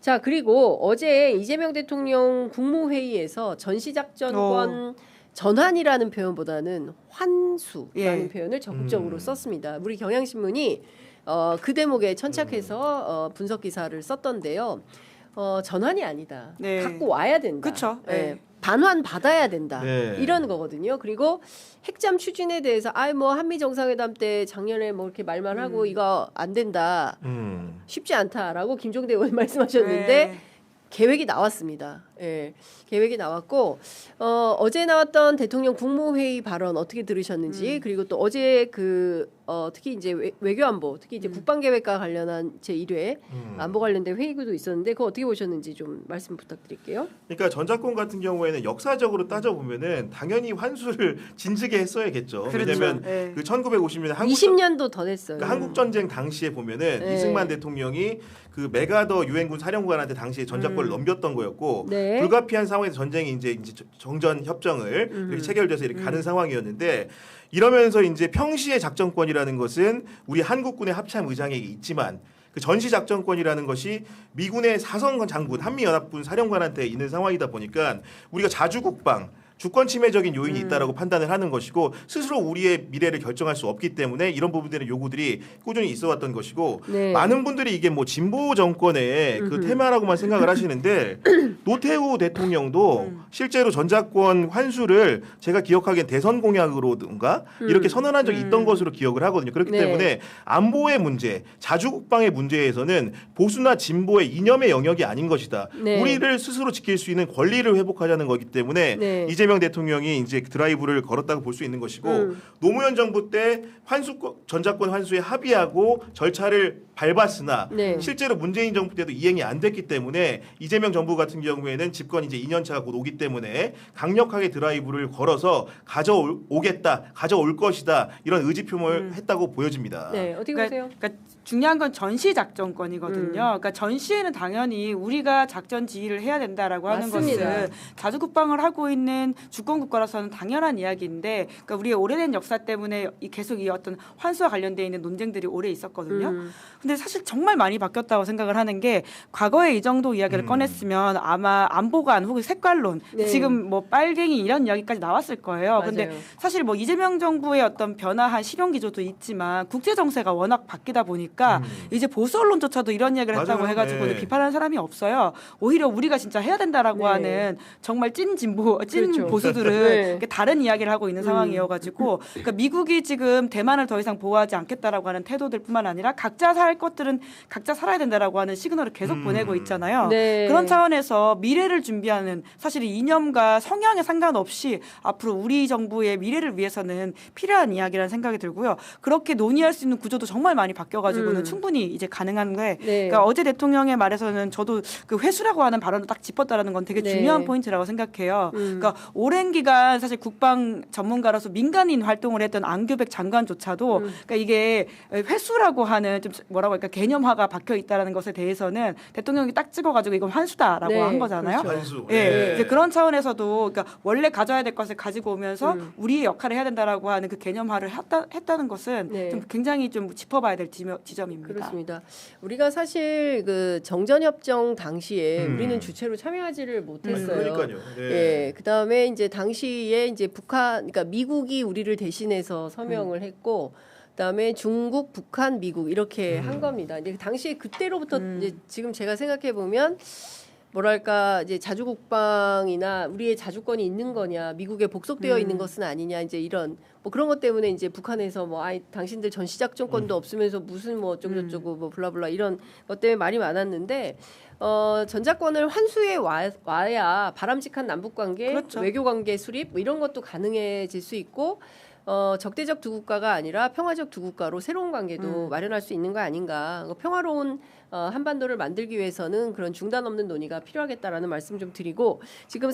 자, 그리고 어제 이재명 대통령 국무회의에서 전시작전권 전환이라는 표현보다는 환수라는 표현을 적극적으로 썼습니다. 우리 경향신문이 그 대목에 천착해서 분석 기사를 썼던데요. 전환이 아니다. 갖고 와야 된다. 그렇죠. 반환 받아야 된다. 네. 이런 거거든요. 그리고 핵잠 추진에 대해서 뭐 한미 정상회담 때 작년에 뭐 이렇게 말만 하고 이거 안 된다. 쉽지 않다라고 김종대 의원 말씀하셨는데 계획이 나왔습니다. 예, 계획이 나왔고 어제 나왔던 대통령 국무회의 발언 어떻게 들으셨는지 그리고 또 어제 특히 이제 외교안보 특히 이제 국방계획과 관련한 제1회 안보 관련된 회의도 있었는데 그거 어떻게 보셨는지 좀 말씀 부탁드릴게요. 그러니까 전작권 같은 경우에는 역사적으로 따져보면은 당연히 환수를 진즉에 했어야겠죠. 그렇죠. 왜냐하면 그 1950년에 20년도 더 됐어요. 그러니까 한국 전쟁 당시에 보면은 이승만 대통령이 그 메가더 유엔군 사령관한테 당시에 전작권을 넘겼던 거였고 불가피한 상황에서 전쟁이 이제 정전 협정을 이렇게 체결돼서 이렇게 가는 상황이었는데 이러면서 이제 평시의 작전권이라는 것은 우리 한국군의 합참 의장에게 있지만 그 전시 작전권이라는 것이 미군의 사성 장군 한미연합군 사령관한테 있는 상황이다 보니까 우리가 자주국방 주권 침해적인 요인이 있다라고 판단을 하는 것이고 스스로 우리의 미래를 결정할 수 없기 때문에 이런 부분들의 요구들이 꾸준히 있어왔던 것이고 많은 분들이 이게 뭐 진보 정권의 그 테마라고만 생각을 하시는데 노태우 대통령도 실제로 전작권 환수를 제가 기억하기엔 대선 공약으로든가 이렇게 선언한 적이 있던 것으로 기억을 하거든요. 그렇기 때문에 안보의 문제, 자주국방의 문제에서는 보수나 진보의 이념의 영역이 아닌 것이다. 우리를 스스로 지킬 수 있는 권리를 회복하자는 거기 때문에 이재명 대통령이 이제 드라이브를 걸었다고 볼 수 있는 것이고 노무현 정부 때 전작권 환수에 합의하고 절차를 밟았으나 실제로 문재인 정부 때도 이행이 안 됐기 때문에 이재명 정부 같은 경우에는 집권 이제 2년차가 곧 오기 때문에 강력하게 드라이브를 걸어서 가져오겠다, 가져올 것이다 이런 의지 표명을 했다고 보여집니다. 네, 어떻게 보세요? 그러니까 중요한 건 전시 작전권이거든요. 그러니까 전시에는 당연히 우리가 작전 지휘를 해야 된다라고 하는 것은 자주국방을 하고 있는 주권 국가로서는 당연한 이야기인데, 그러니까 우리의 오래된 역사 때문에 계속 이 어떤 환수와 관련돼 있는 논쟁들이 오래 있었거든요. 근데 사실 정말 많이 바뀌었다고 생각을 하는 게 과거에 이 정도 이야기를 꺼냈으면 아마 안보관 혹은 색깔론 지금 뭐 빨갱이 이런 이야기까지 나왔을 거예요. 근데 사실 뭐 이재명 정부의 어떤 변화한 실용 기조도 있지만 국제 정세가 워낙 바뀌다 보니까 이제 보수 언론조차도 이런 이야기를 했다고 해가지고 비판하는 사람이 없어요. 오히려 우리가 진짜 해야 된다라고 하는 정말 찐 진보, 찐 보수들은 다른 이야기를 하고 있는 상황이어가지고 그러니까 미국이 지금 대만을 더 이상 보호하지 않겠다라고 하는 태도들뿐만 아니라 각자 살 것들은 각자 살아야 된다라고 하는 시그널을 계속 보내고 있잖아요. 그런 차원에서 미래를 준비하는 사실 이념과 성향에 상관없이 앞으로 우리 정부의 미래를 위해서는 필요한 이야기라는 생각이 들고요. 그렇게 논의할 수 있는 구조도 정말 많이 바뀌어가지고는 충분히 이제 가능한 게 그러니까 어제 대통령의 말에서는 저도 그 회수라고 하는 발언을 딱 짚었다라는 건 되게 중요한 포인트라고 생각해요. 그러니까 오랜 기간 사실 국방 전문가로서 민간인 활동을 했던 안규백 장관조차도 그러니까 이게 회수라고 하는 좀 뭐라고 할까 개념화가 박혀 있다라는 것에 대해서는 대통령이 딱 찍어가지고 이건 환수다라고 한 거잖아요. 환수. 이제 그런 차원에서도 그러니까 원래 가져야 될 것을 가지고 오면서 우리의 역할을 해야 된다라고 하는 그 개념화를 했다는 것은 좀 굉장히 좀 짚어봐야 될 지점입니다. 그렇습니다. 우리가 사실 그 정전협정 당시에 우리는 주체로 참여하지를 못했어요. 그러니까요. 그 다음에 이제 당시에 이제 그러니까 미국이 우리를 대신해서 서명을 했고. 그다음에 중국, 북한, 미국 이렇게 한 겁니다. 이제 당시 그때로부터 이제 지금 제가 생각해 보면 뭐랄까 이제 자주국방이나 우리의 자주권이 있는 거냐, 미국에 복속되어 있는 것은 아니냐, 이제 이런 뭐 그런 것 때문에 이제 북한에서 뭐 당신들 전시작전권도 없으면서 무슨 뭐 어쩌고저쩌고 뭐 블라블라 이런 것 때문에 말이 많았는데 전작권을 환수해 와야 바람직한 남북관계, 외교관계 수립 뭐 이런 것도 가능해질 수 있고. 적대적 두 국가가 아니라 평화적 두 국가로 새로운 관계도 마련할 수 있는 거 아닌가. 평화로운 한반도를 만들기 위해서는 그런 중단 없는 논의가 필요하겠다라는 말씀 좀 드리고 지금